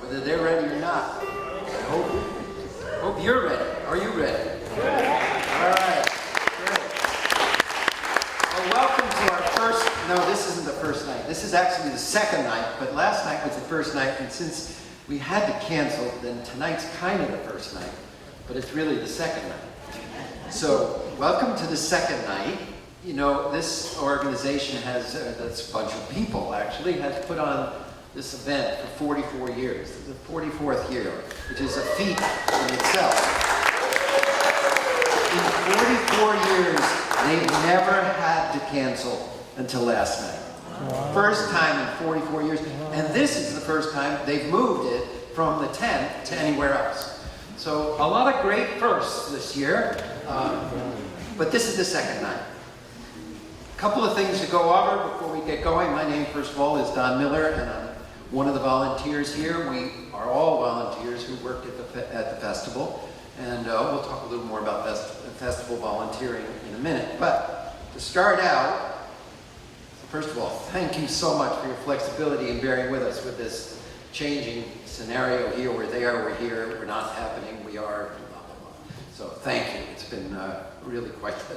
whether they're ready or not. I hope you're ready. Are you ready? All right. Great. Well, welcome to our first, no, this isn't the first night. This is actually the second night, but last night was the first night, and since we had to cancel, then tonight's kind of the first night, but it's really the second night. So, welcome to the second night. You know, this organization has, that's a bunch of people actually, has put on this event for 44 years. It's the 44th year, which is a feat in itself. In 44 years, they've never had to cancel until last night. Wow. First time in 44 years. And this is the first time they've moved it from the tent to anywhere else. So a lot of great firsts this year, but this is the second night. A couple of things to go over before we get going. My name, first of all, is Don Miller, and I'm one of the volunteers here. We are all volunteers who work at the festival, and we'll talk a little more about festival volunteering in a minute. But to start out, first of all, thank you so much for your flexibility in bearing with us with this changing scenario here. We're there, we're here, we're not happening, we are, blah, blah, blah. So thank you. It's been really quite the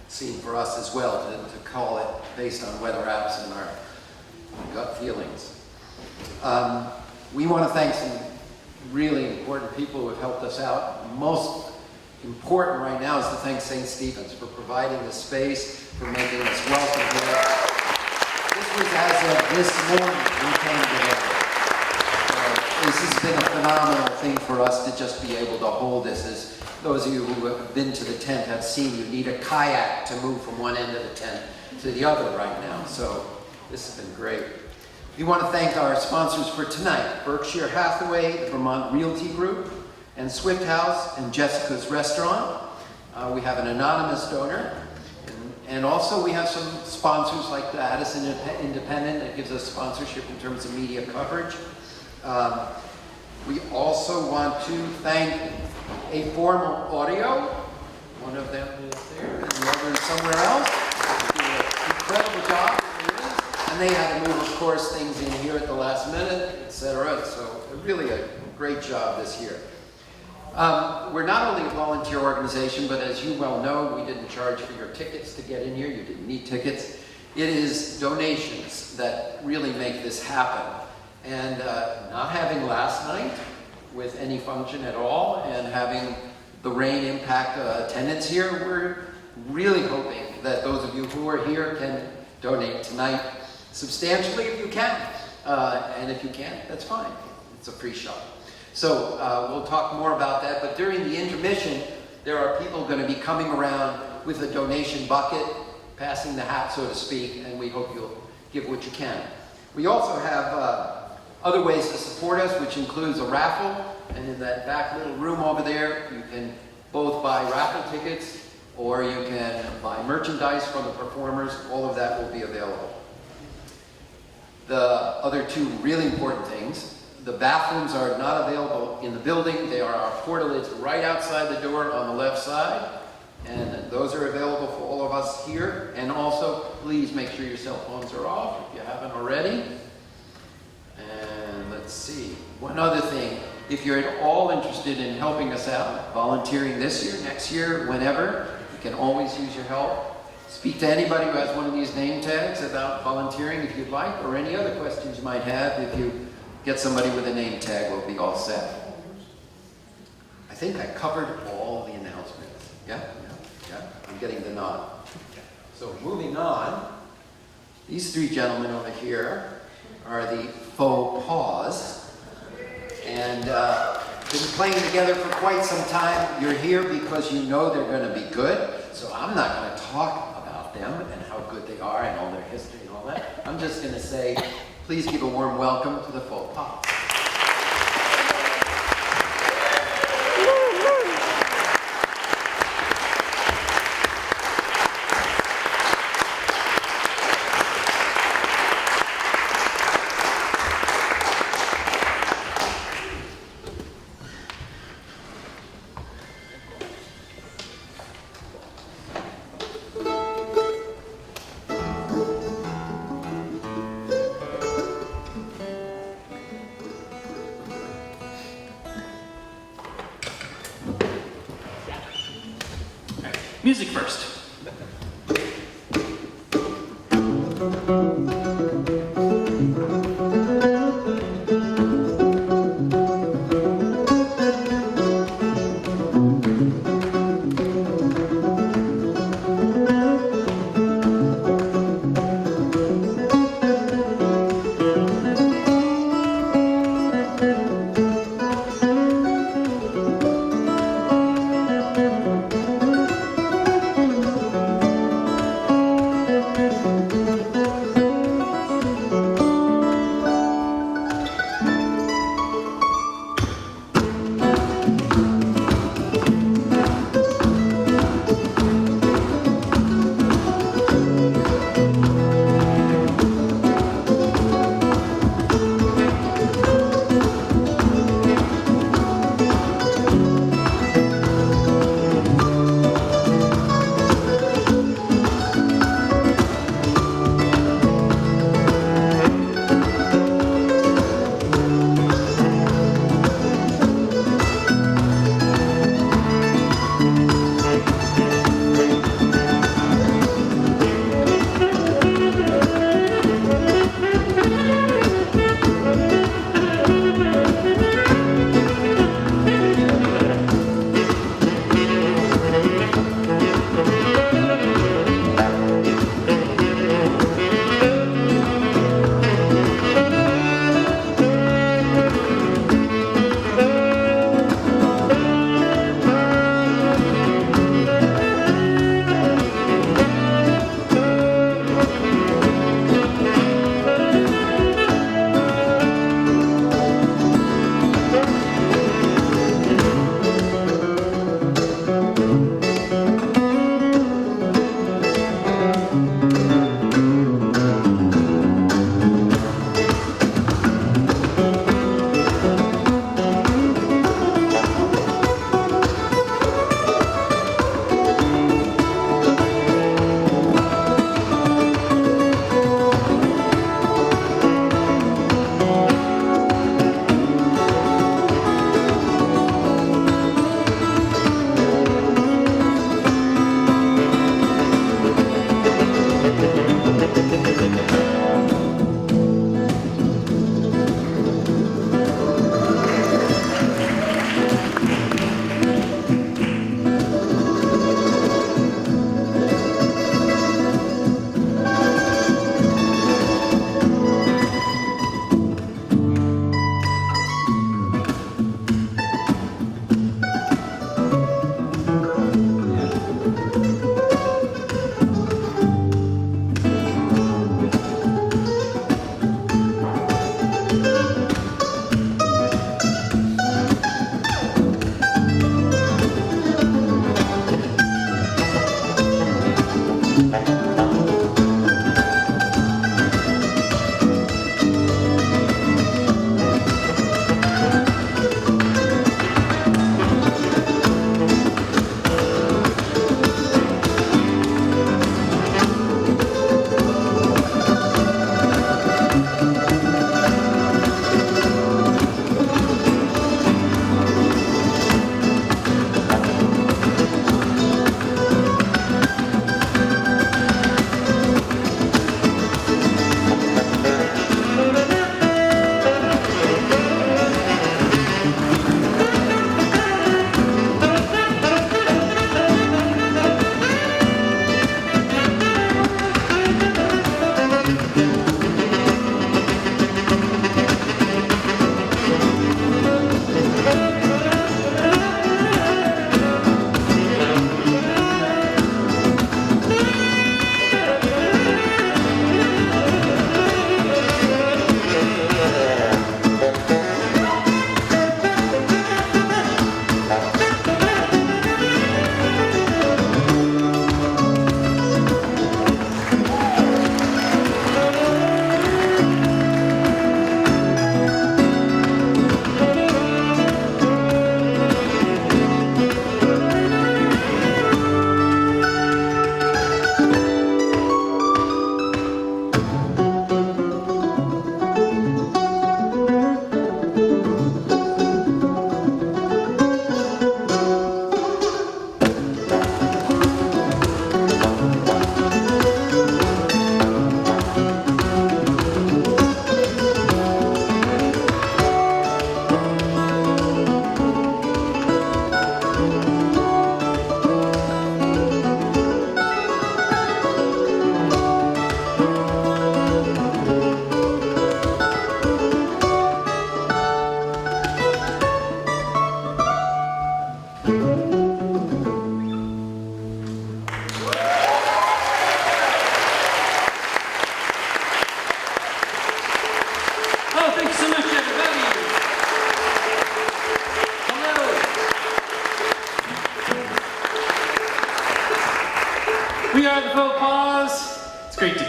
scene for us as well to call it based on weather apps and our gut feelings. We want to thank some really important people who have helped us out. Most important right now is to thank St. Stephen's for providing the space, for making us welcome here. This was as of this morning we came together. This has been a phenomenal thing for us to just be able to hold this. As those of you who have been to the tent have seen, you need a kayak to move from one end of the tent to the other right now. So this has been great. We want to thank our sponsors for tonight, Berkshire Hathaway, the Vermont Realty Group, and Swift House and Jessica's Restaurant. We have an anonymous donor. And also we have some sponsors like the Addison Independent that gives us sponsorship in terms of media coverage. We also want to thank A Formal Audio. One of them is there and the other is somewhere else. They did an incredible job. And they had to move, of course, things in here at the last minute, etc. So really a great job this year. We're not only a volunteer organization, but as you well know, we didn't charge for your tickets to get in here. You didn't need tickets. It is donations that really make this happen. And not having last night with any function at all and having the rain impact attendance here, we're really hoping that those of you who are here can donate tonight substantially if you can. And if you can't, that's fine. It's a free shot. So we'll talk more about that, but during the intermission, there are people going to be coming around with a donation bucket, passing the hat, so to speak, and we hope you'll give what you can. We also have other ways to support us, which includes a raffle, and in that back little room over there, you can both buy raffle tickets, or you can buy merchandise from the performers. All of that will be available. The other two really important things: the bathrooms are not available in the building. They are our portalids right outside the door on the left side. And those are available for all of us here. And also, please make sure your cell phones are off if you haven't already. And let's see, one other thing. If you're at all interested in helping us out, volunteering this year, next year, whenever, you can always use your help. Speak to anybody who has one of these name tags about volunteering if you'd like, or any other questions you might have. If you get somebody with a name tag, we'll be all set. I think I covered all the announcements. Yeah? I'm getting the nod. So moving on, these three gentlemen over here are the Faux Paws. And been playing together for quite some time. You're here because you know they're going to be good. So I'm not going to talk about them and how good they are and all their history and all that. I'm just going to say, please give a warm welcome to the Faux Paws. Music first.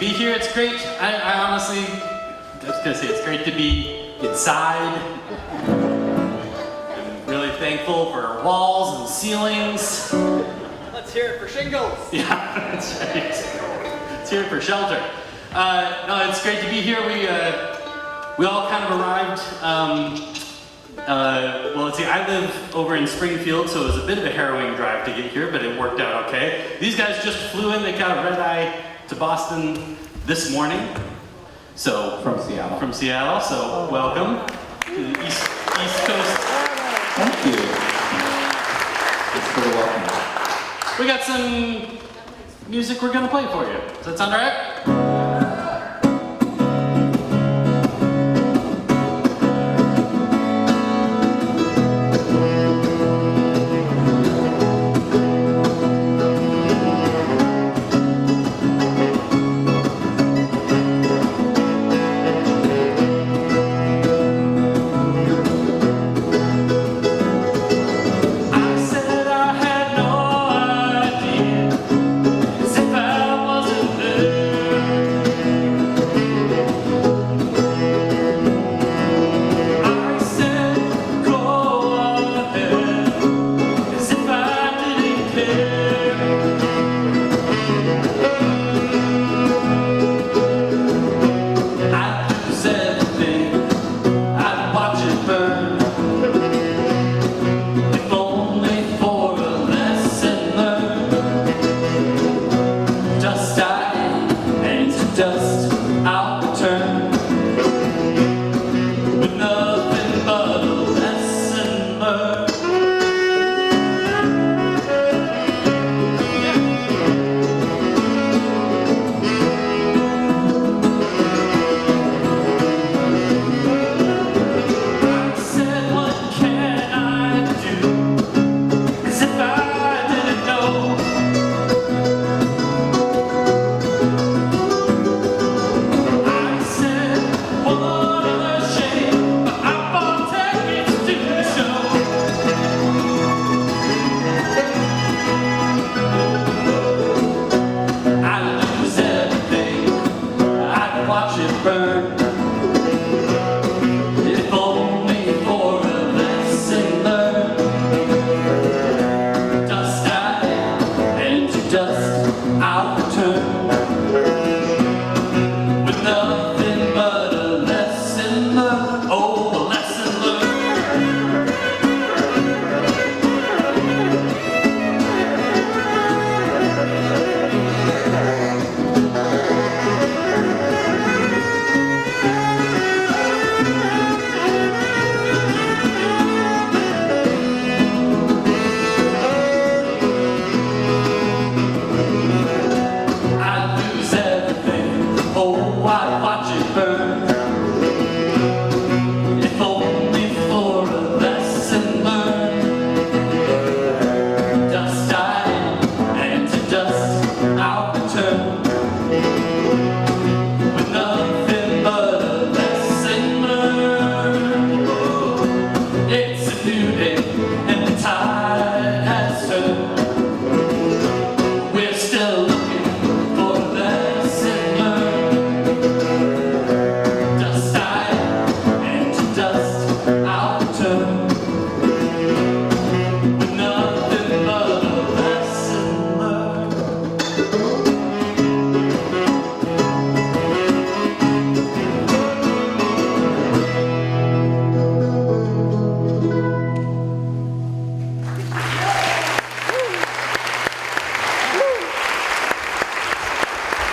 be here. It's great. I honestly, I was gonna say it's great to be inside. I'm really thankful for walls and ceilings. Let's hear it for shingles. Yeah, that's right. Let's hear it for shelter. No, it's great to be here. We all kind of arrived. Well, let's see. I live over in Springfield, so it was a bit of a harrowing drive to get here, but it worked out okay. These guys just flew in. They got a red eye to Boston this morning. So From Seattle. From Seattle. So welcome to the East Coast. Thank you. Thanks for the welcome. We got some music we're gonna play for you. Does that sound all right?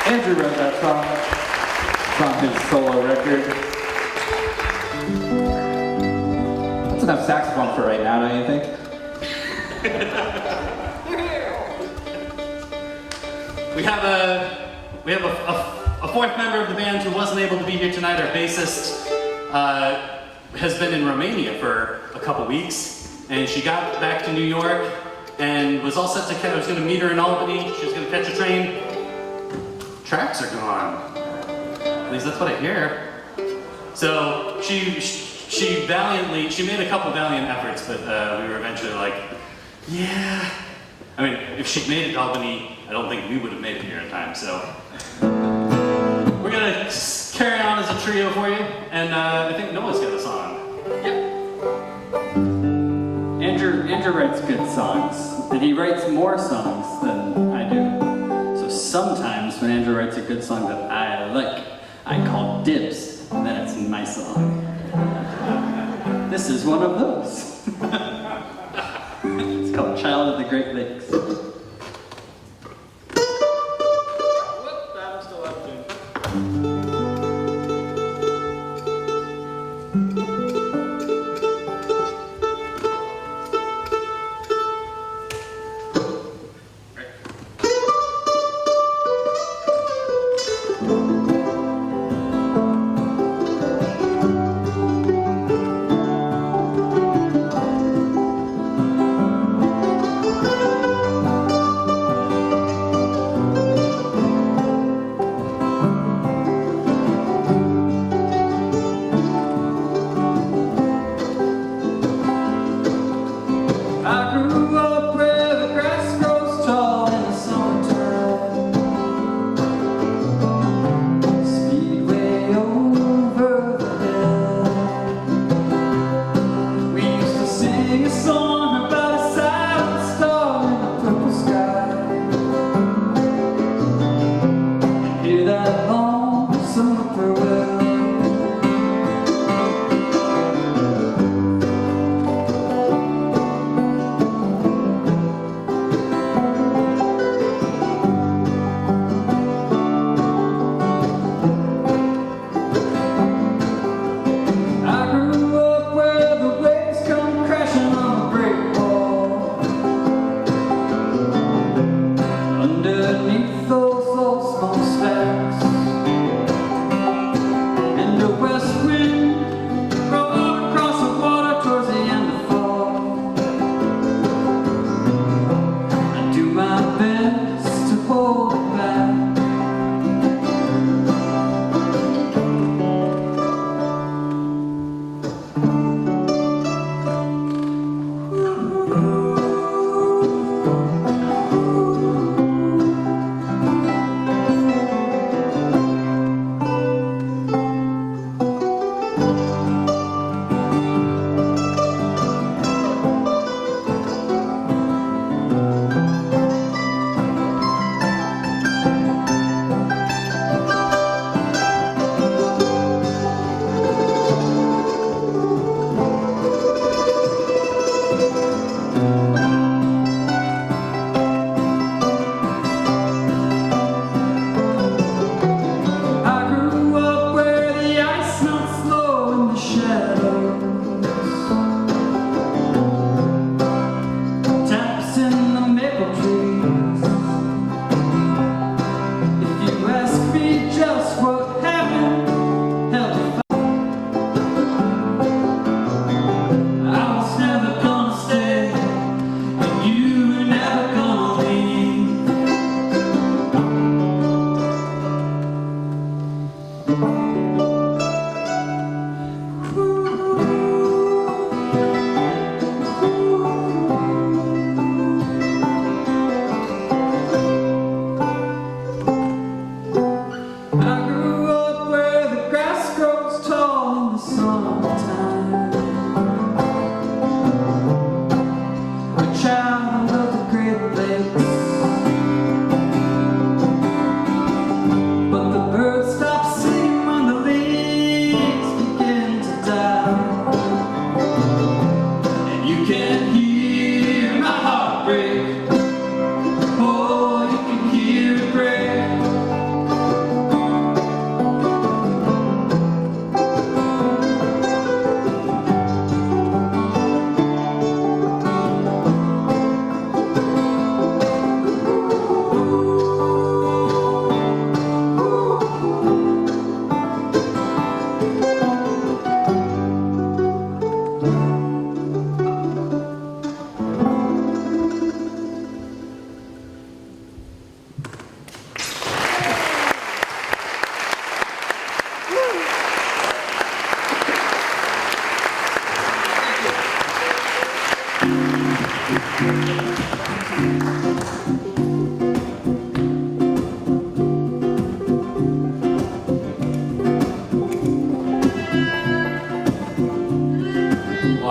Andrew wrote that song. It's on his solo record. That's enough saxophone for right now, don't you think? We have a fourth member of the band who wasn't able to be here tonight. Our bassist has been in Romania for a couple weeks, and she got back to New York and was all set to catch. I was going to meet her in Albany. She was going to catch a train. Tracks are gone. At least that's what I hear. So she made a couple valiant efforts, but we were eventually like, yeah. I mean, if she'd made it to Albany, I don't think we would have made it here in time, so. gonna carry on as a trio for you, and I think Noah's got a song. Andrew writes good songs, and he writes more songs than I do. So sometimes when Andrew writes a good song that I like, I call dibs, and then it's my song. This is one of those. It's called Child of the Great Lakes. Whoop, I'm still out of tune.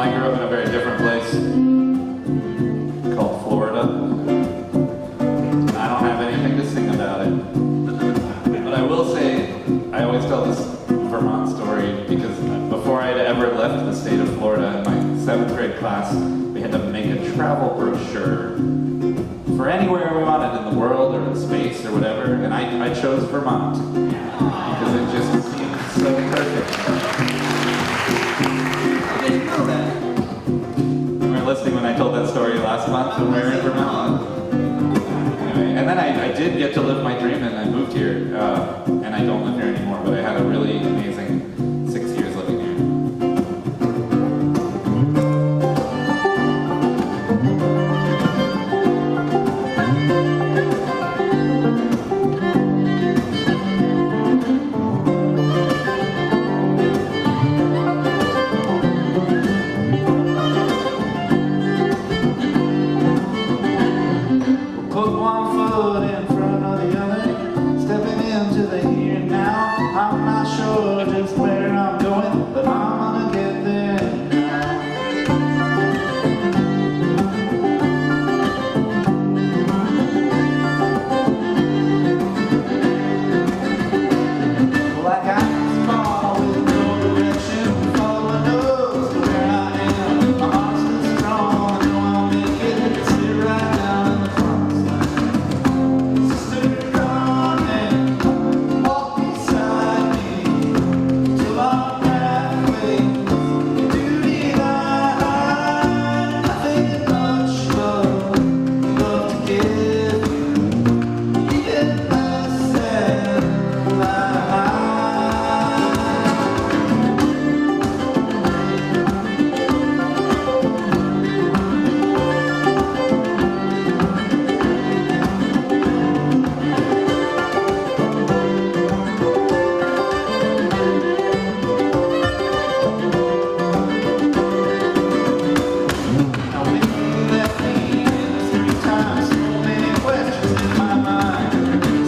I grew up in a very different place called Florida. I don't have anything to sing about it. But I will say, I always tell this Vermont story because before I had ever left the state of Florida, in my 7th grade class, we had to make a travel brochure for anywhere we wanted in the world or in space or whatever, and I chose Vermont because it just seemed so perfect. I didn't know that. You were listening when I told that story last month when we were in Vermont. Anyway, and then I did get to live my dream and I moved here, and I don't live here anymore, but I had a really amazing 6 years living here. Put one foot in front of the other, stepping into the here and now. I'm not sure just where I'm going, but I'm gonna get there now. Well, I got this ball with no direction, follow my nose to where I am. My heart's still strong, I know I'll make it. Sit right down in the front. Sister, come and walk beside me till our pathways do divide. Nothing much love to give you, even less than life. Now when you left me in the 3 times, so many questions in my mind.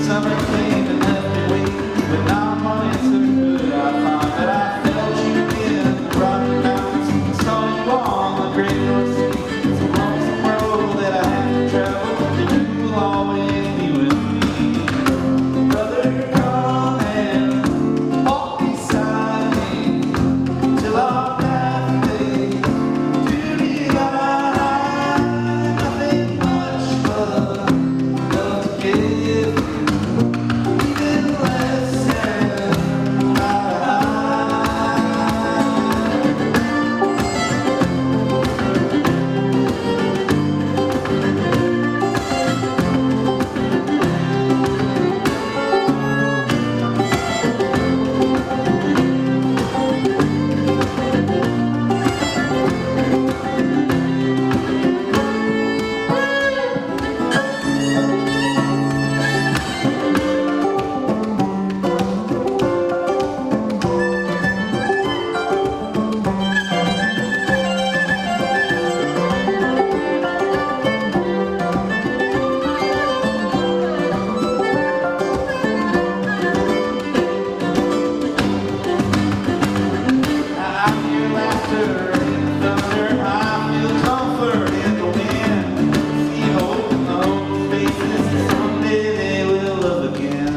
Summer came and left me waiting, but now I'm unanswered. Good, I found that I felt you in the Rocky Mountains, and saw you on the Great North Sea. It's a lonesome road that I have to travel, but you will always be with me. Brother, come and walk beside me till our pathways do divide. Nothing much but love to give you, even less than life. I hear laughter in the thunder, I feel comfort in the wind. See hope in those faces, someday they will love again.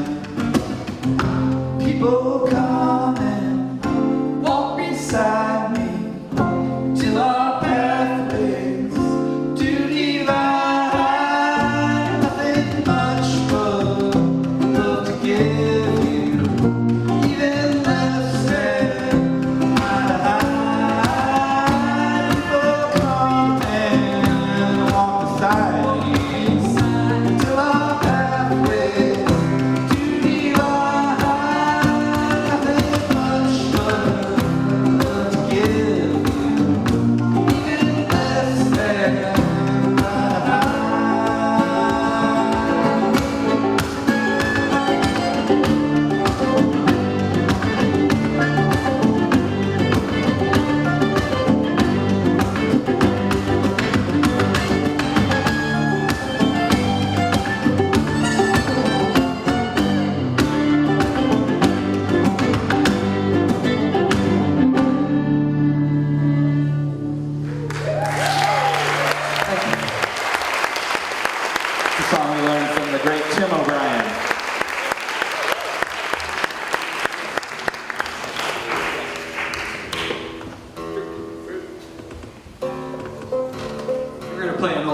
People come and walk beside me till our pathways do divide. Nothing much but love to give you, even less than life.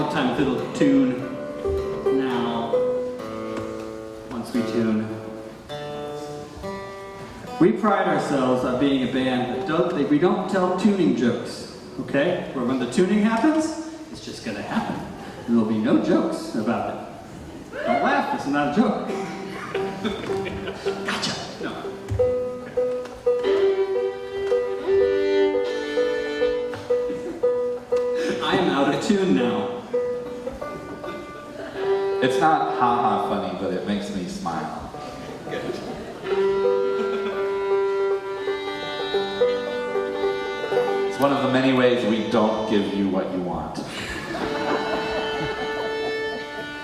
the time fiddle to tune. Now, once we tune, we pride ourselves on being a band that we don't tell tuning jokes, okay? Where when the tuning happens, it's just gonna happen. And there'll be no jokes about it. Don't laugh, it's not a joke. Gotcha. No. I am out of tune now. It's not ha-ha funny, but it makes me smile. It's one of the many ways we don't give you what you want. To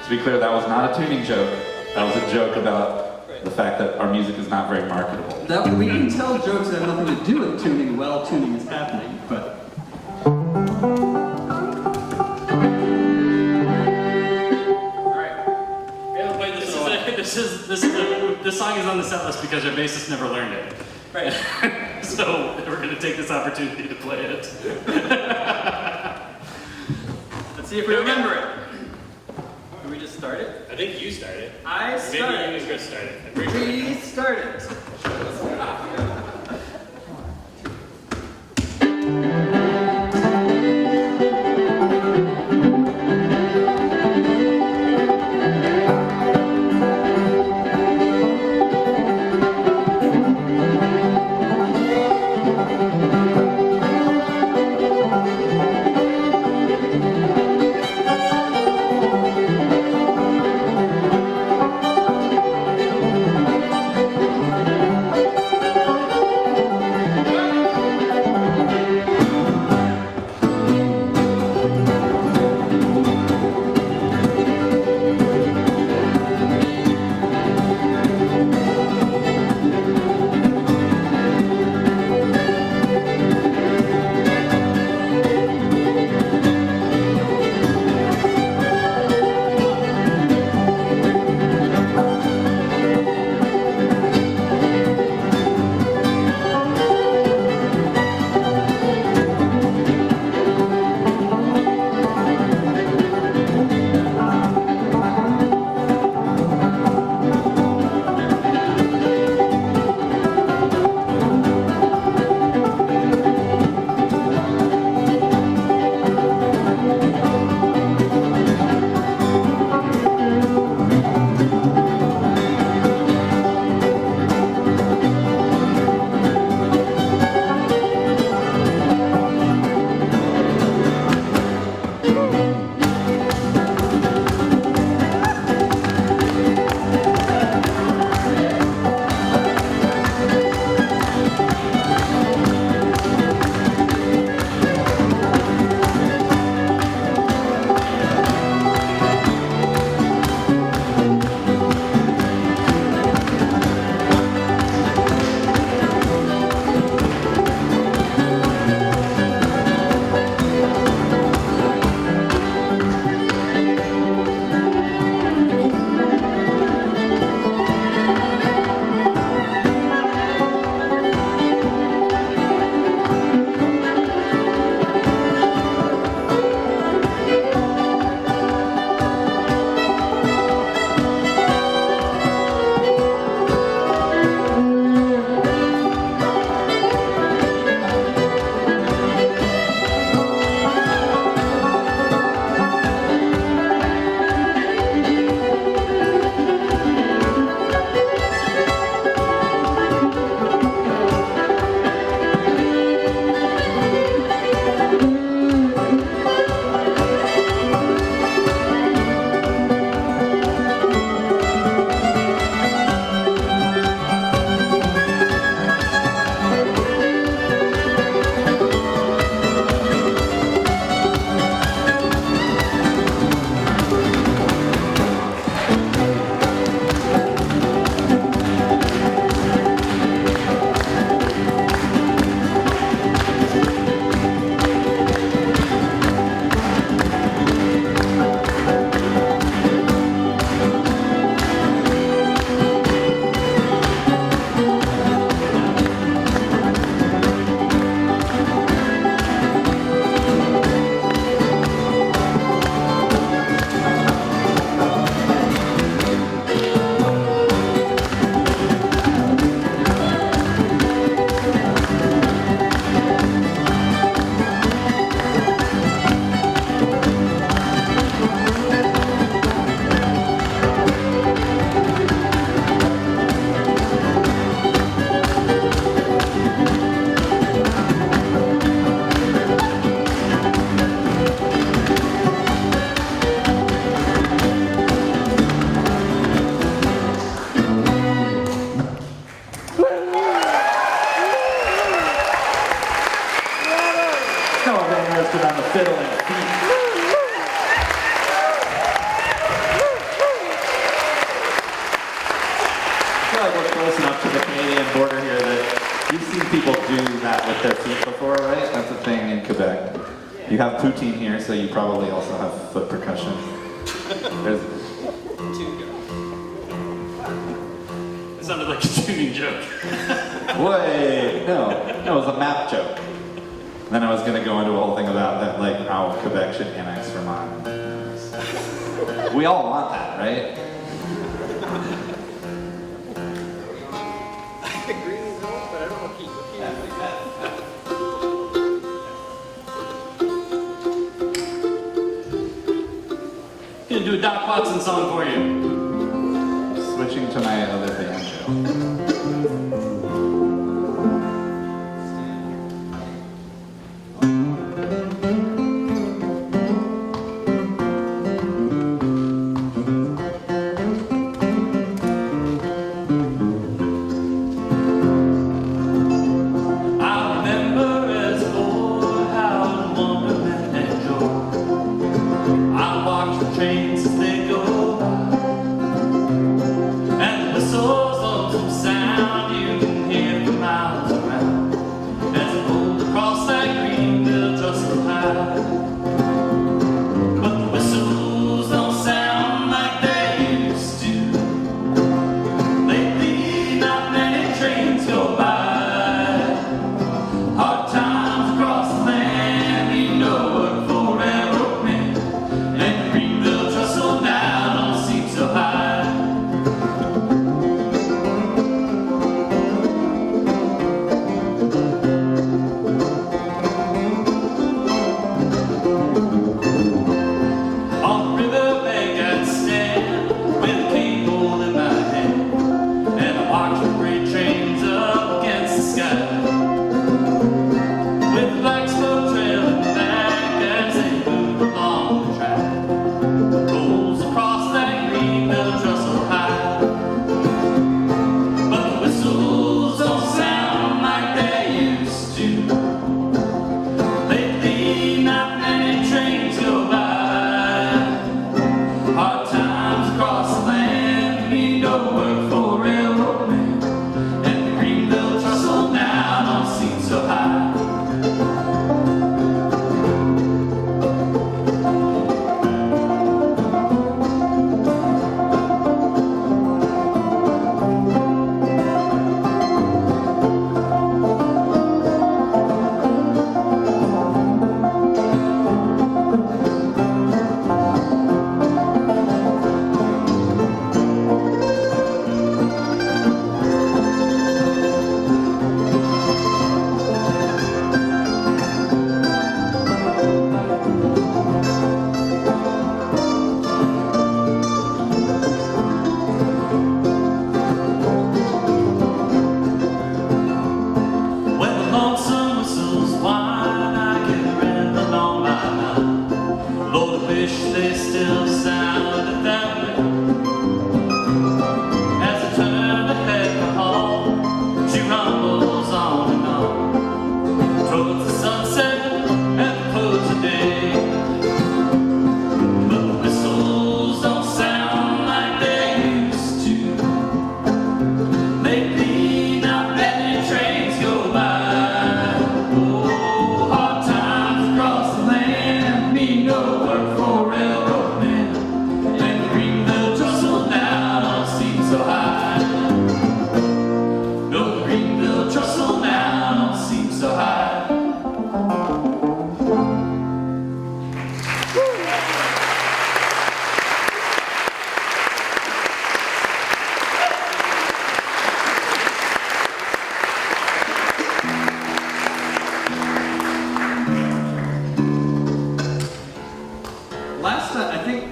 be clear, that was not a tuning joke. That was a joke about the fact that our music is not very marketable. We can tell jokes that have nothing to do with tuning while tuning is happening, but... This song is on the set list because our bassist never learned it. Right. So we're going to take this opportunity to play it. Let's see if we remember it. Can we just start it? I think you started. I started. Maybe you and Chris started. I'm pretty sure. We started. contestant on the fiddle and feet. I feel like we're close enough to the Canadian border here that you've seen people do that with their feet before, right? That's a thing in Quebec. You have poutine here, so you probably also have foot percussion. There's... It sounded like a tuning joke. Wait, no, it was a map joke. Then I was gonna go into a whole thing about that, like how Quebec should annex Vermont. We all want that, right? I agree with that, but I don't know what Gonna do a Doc Watson song for you. Switching to my other banjo.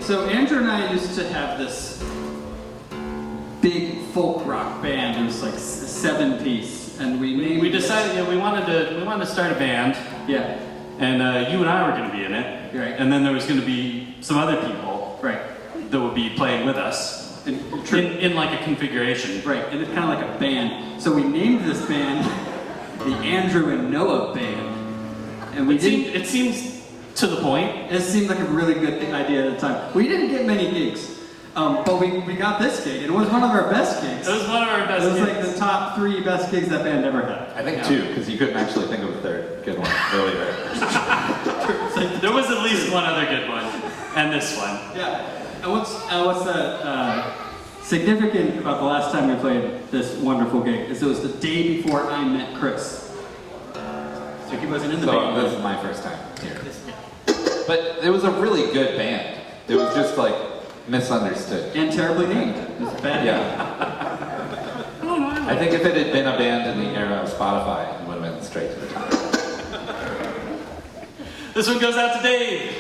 So Andrew and I used to have this big folk rock band. It was like a 7-piece, and We decided, we wanted to start a band, Yeah. and you and I were going to be in it, Right. and then there was going to be some other people Right. that would be playing with us in like a configuration. Right, and it's kind of like a band. So we named this band the Andrew and Noah Band, and we It seems to the point. It seemed like a really good idea at the time. We didn't get many gigs, but we got this gig. It was one of our best gigs. It was one of our best It was gigs. like the top 3 best gigs that band ever had. I think 2, because you couldn't actually think of a third good one earlier. There was at least one other good one, and this one. Yeah. And what's significant about the last time we played this wonderful gig is it was the day before I met Chris. So he wasn't in the So band. this is my first time here. But it was a really good band. It was just like misunderstood. And terribly named. It was a bad name. Yeah. I think if it had been a band in the era of Spotify, it would have been straight to the top. This one goes out to Dave.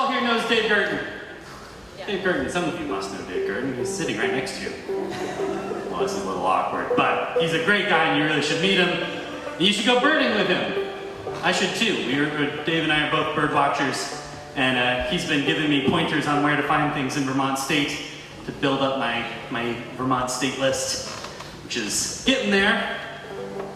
all here knows Dave Gurton? Dave Gurton, some of you must know Dave Gurton. He's sitting right next to you. Well, this is a little awkward, but he's a great guy and you really should meet him. You should go birding with him. I should too. Dave and I are both bird watchers, and he's been giving me pointers on where to find things in Vermont State to build up my Vermont State list, which is getting there.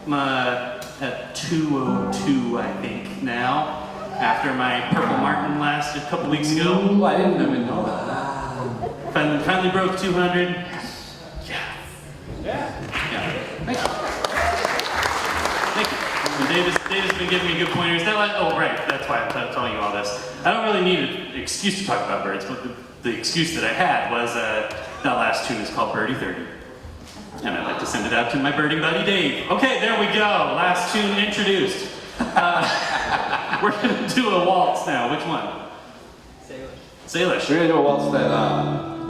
I'm at 202, I think, now, after my Purple Martin lasted a couple weeks ago. Ooh, I didn't even know that. Finally broke 200. Yeah. Thank you. Dave has been giving me good pointers. That's why I'm telling you all this. I don't really need an excuse to talk about birds, but the excuse that I had was that last tune is called Birdie 30. And I'd like to send it out to my birding buddy Dave. Okay, there we go. Last tune introduced. We're gonna do a waltz now. Which one? Salish. We're gonna do a waltz that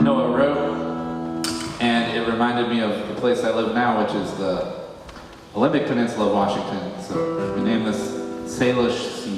Noah wrote, and it reminded me of the place I live now, which is the Olympic Peninsula of Washington. So we named this Salish Sea.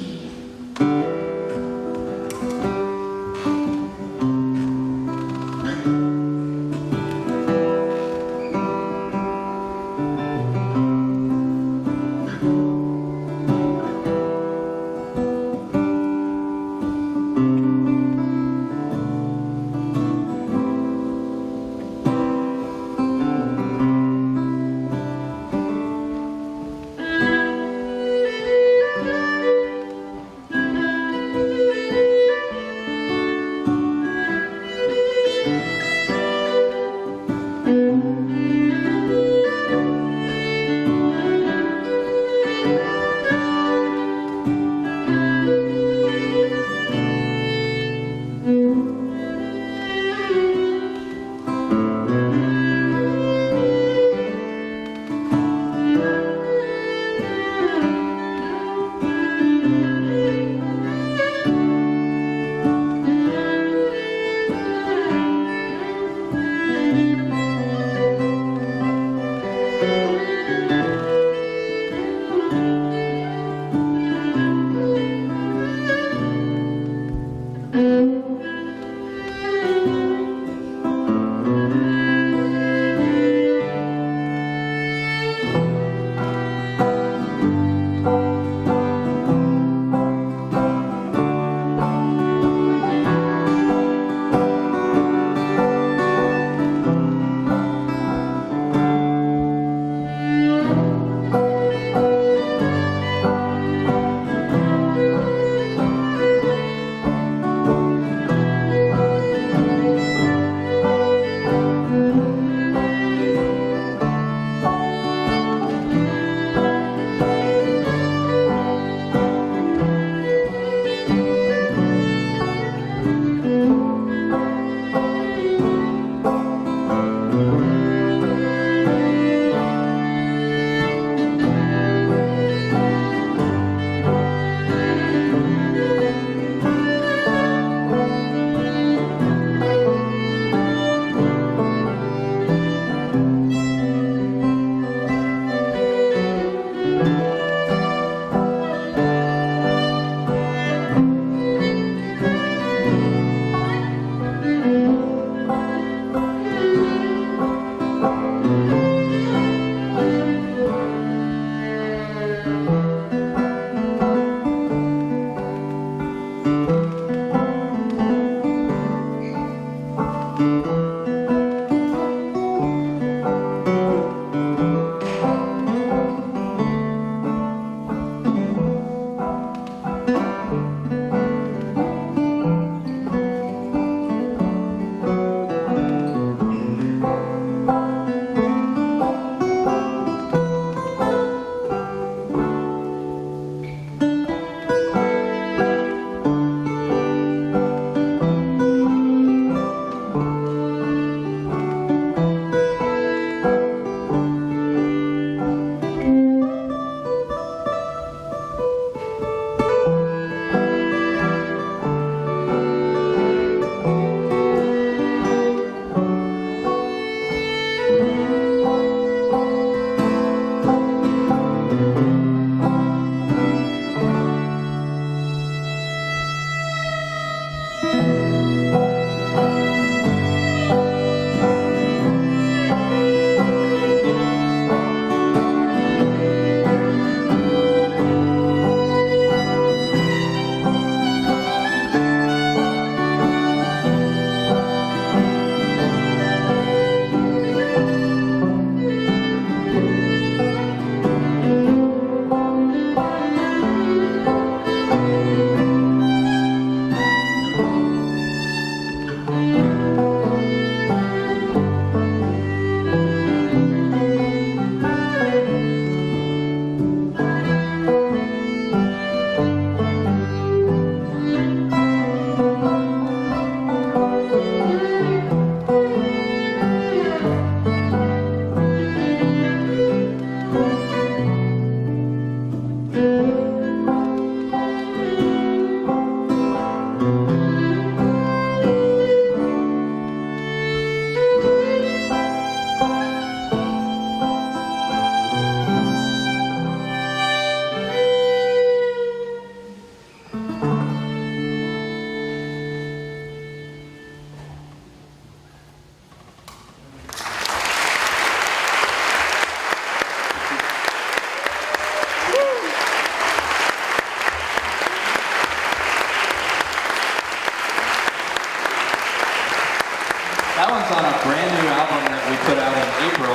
That one's on a brand new album that we put out in April.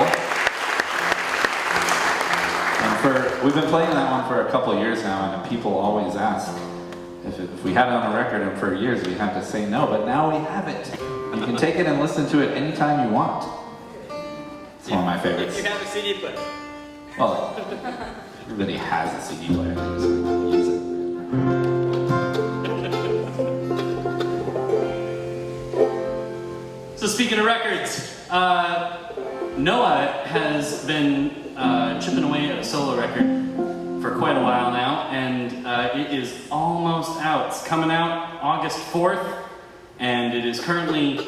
And we've been playing that one for a couple of years now, and people always ask if we had it on a record, and for years we had to say no, but now we have it. You can take it and listen to it anytime you want. It's one of my favorites. If you have a CD player. Well, everybody has a CD player. So we can use it. So speaking of records, Noah has been chipping away at a solo record for quite a while now, and it is almost out. It's coming out August 4th, and it is currently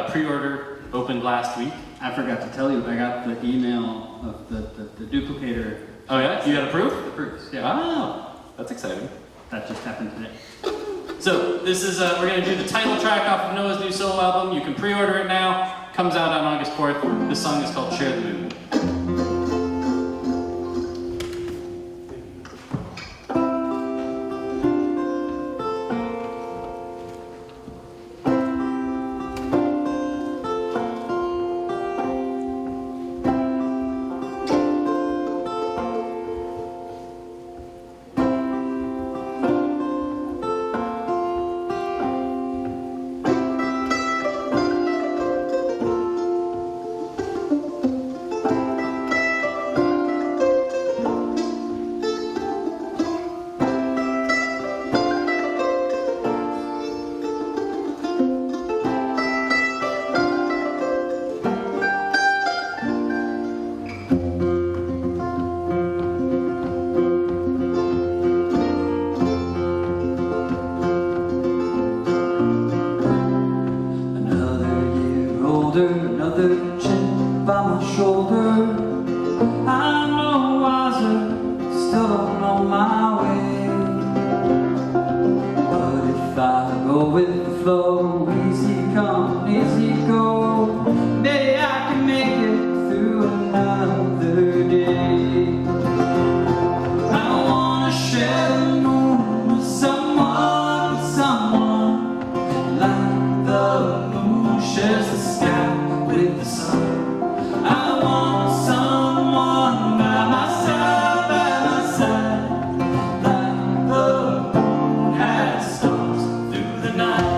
pre-order opened last week. I forgot to tell you, I got the email of the duplicator. Oh yeah? You got a proof? The proofs, yeah. Oh, that's exciting. That just happened today. So this is, we're going to do the title track off of Noah's new solo album. You can pre-order it now. Comes out on August 4th. This song is called Share the Moon. Another chip by my shoulder. I'm no wiser, still don't know my way. But if I go with the flow, easy come, easy go, maybe I can make it through another day. I wanna share the moon with someone, like the moon shares the sky with the sun. I want someone by my side, like the moon has stars through the night.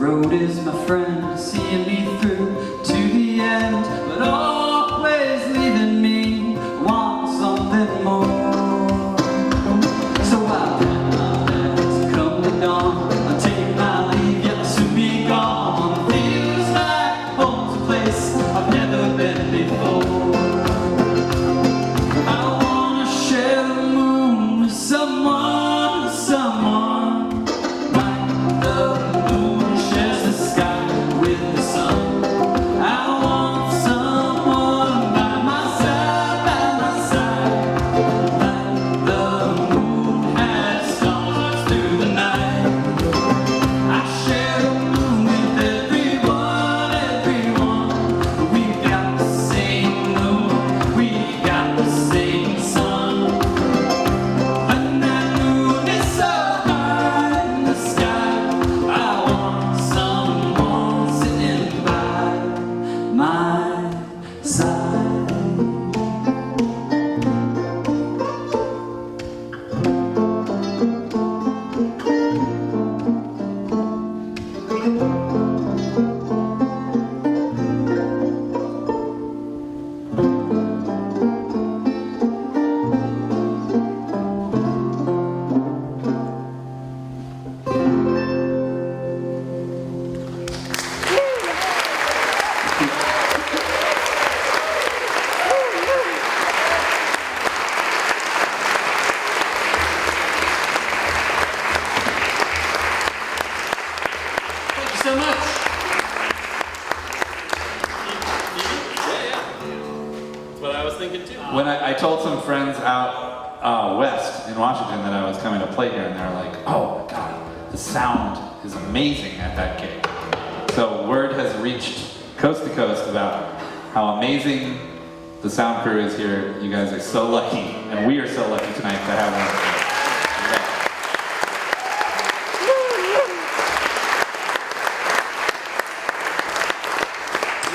road is my friend, seeing me through to the end, but always leaving me want something more. So I pen my pen so much. That's what I was thinking too. When I told some friends out west in Washington that I was coming to play here, and they're like, "Oh my God, the sound is amazing at that gig." So word has reached coast to coast about how amazing the sound crew is here. You guys are so lucky, and we are so lucky tonight to have them.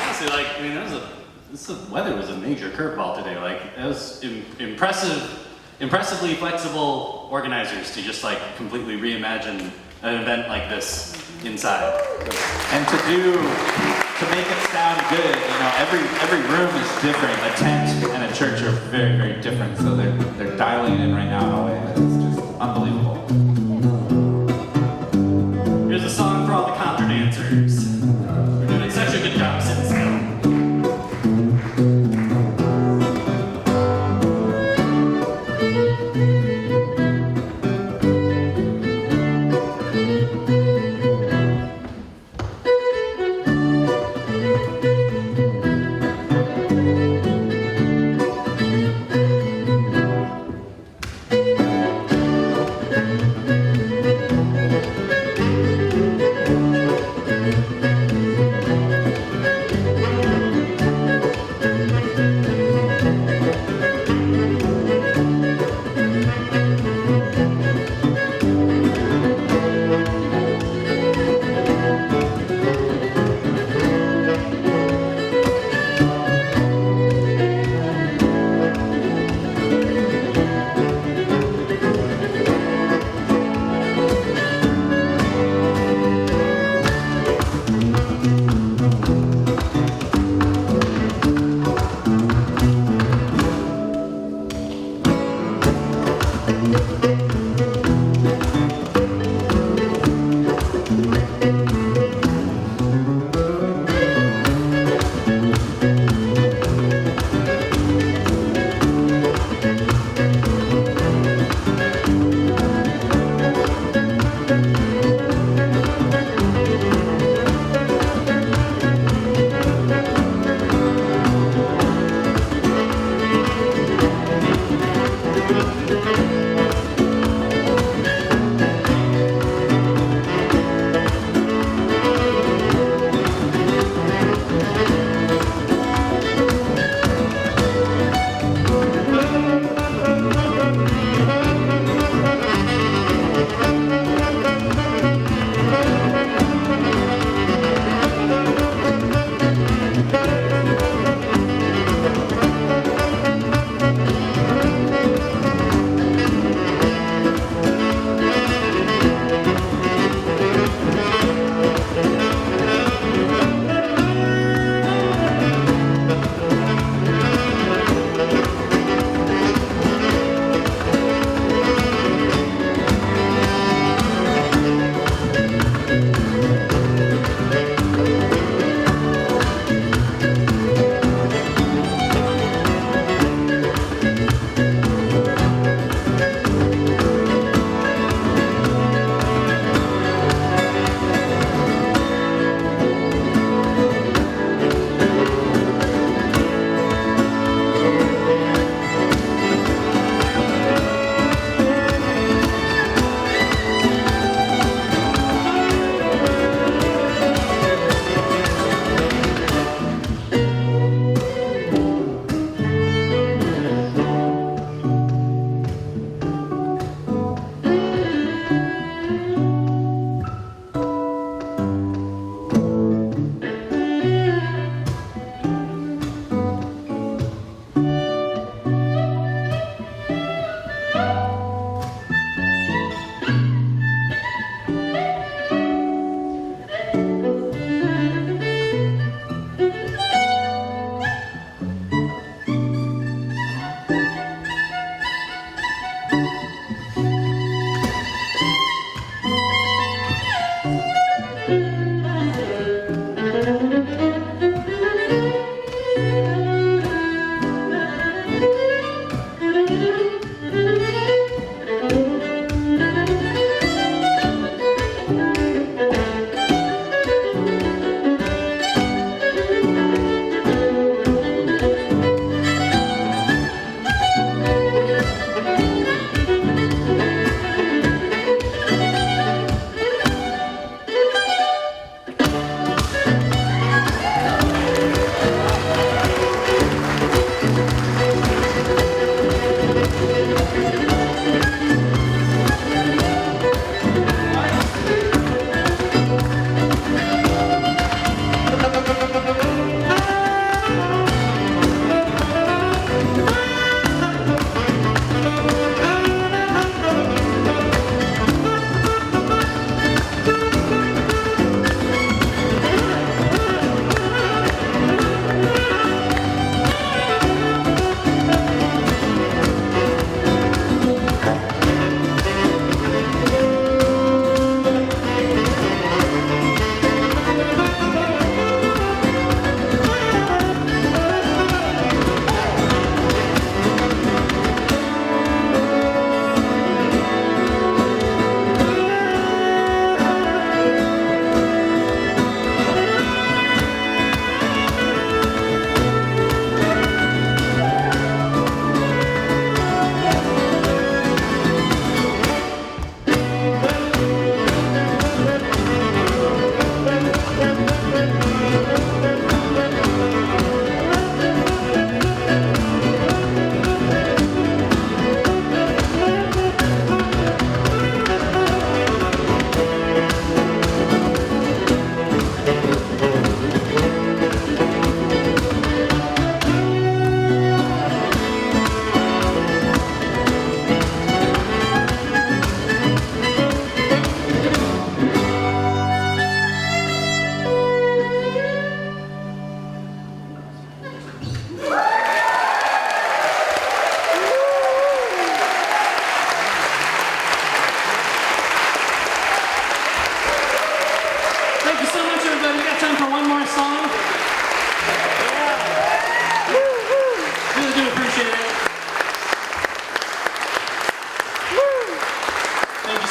Honestly, like, I mean, the weather was a major curveball today. Like, it was impressively flexible organizers to just like completely reimagine an event like this inside. And to make it sound good, you know, every room is different. A tent and a church are very, very different. So they're dialing it in right now in a way that is just unbelievable. Here's a song for all the contra dancers. We're doing such a good job sitting still.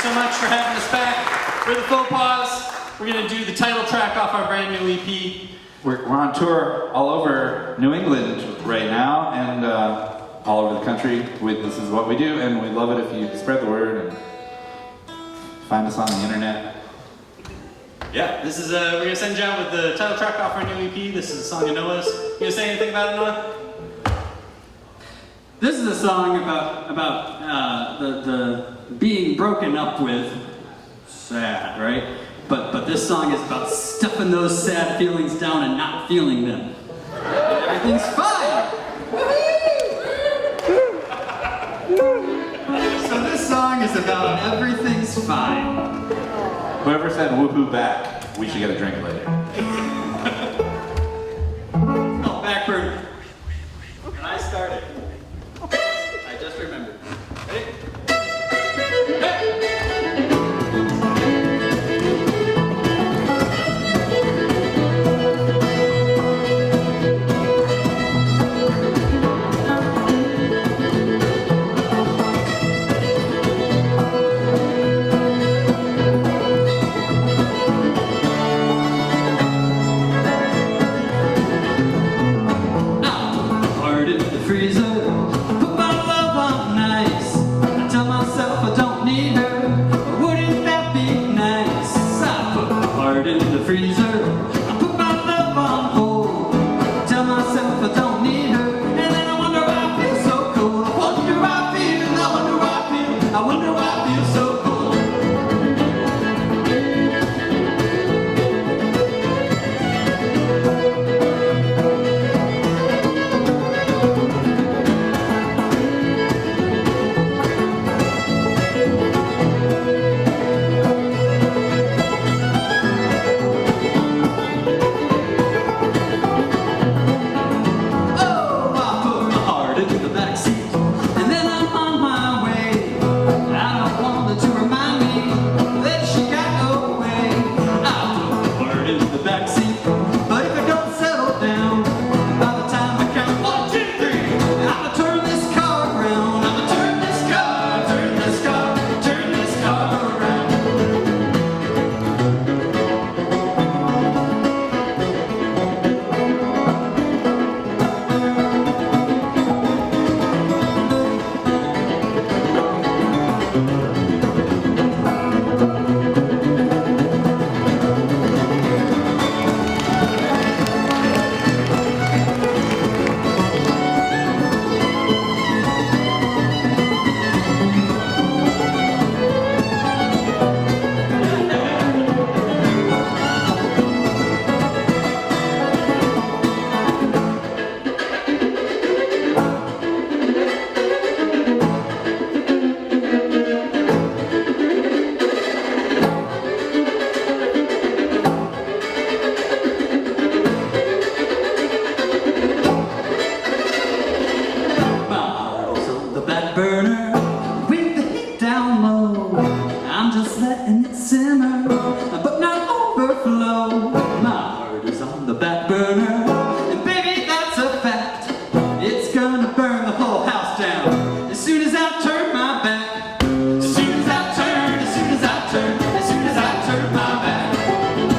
so much for having us back. We're the Faux Paws. We're going to do the title track off our brand new EP. We're on tour all over New England right now and all over the country. This is what we do, and we'd love it if you spread the word and find us on the internet. Yeah, this is we're gonna send you out with the title track off our new EP. This is a song of Noah's. You gonna say anything about it, Noah? This is a song about the being broken up with. Sad, right? But this song is about stuffing those sad feelings down and not feeling them. And everything's fine. So this song is about everything's fine. Whoever said woohoo back, we should get a drink later. Oh, backburner. And I started. I just remembered. Ready? down low. I'm just letting it simmer, but not overflow. My heart is on the back burner, and baby, that's a fact. It's gonna burn the whole house down as soon as I turn my back. As soon as I turn, as soon as I turn, as soon as I turn my back.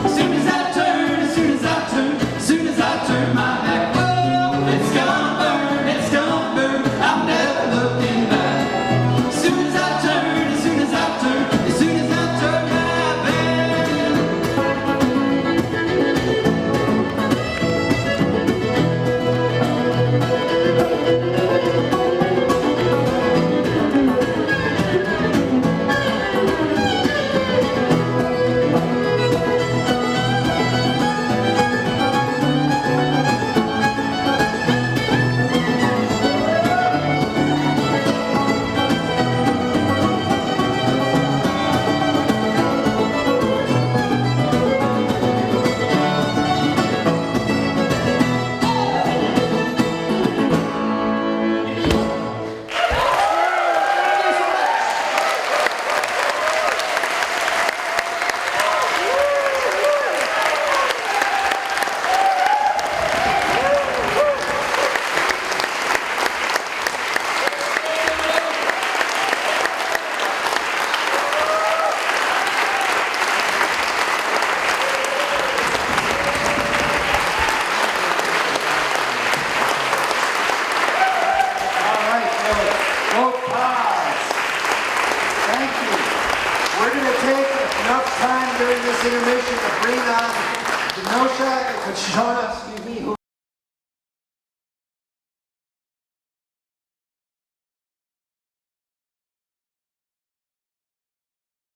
As soon as I turn, as soon as I turn, as soon as I turn my back. Oh, it's gonna burn, it's gonna burn. I'm never looking back. As soon as I turn, as soon as I turn, as soon as I turn my back. All right, Faux Paws. Thank you. We're going to take enough time during this intermission to bring on Kenosha, excuse me,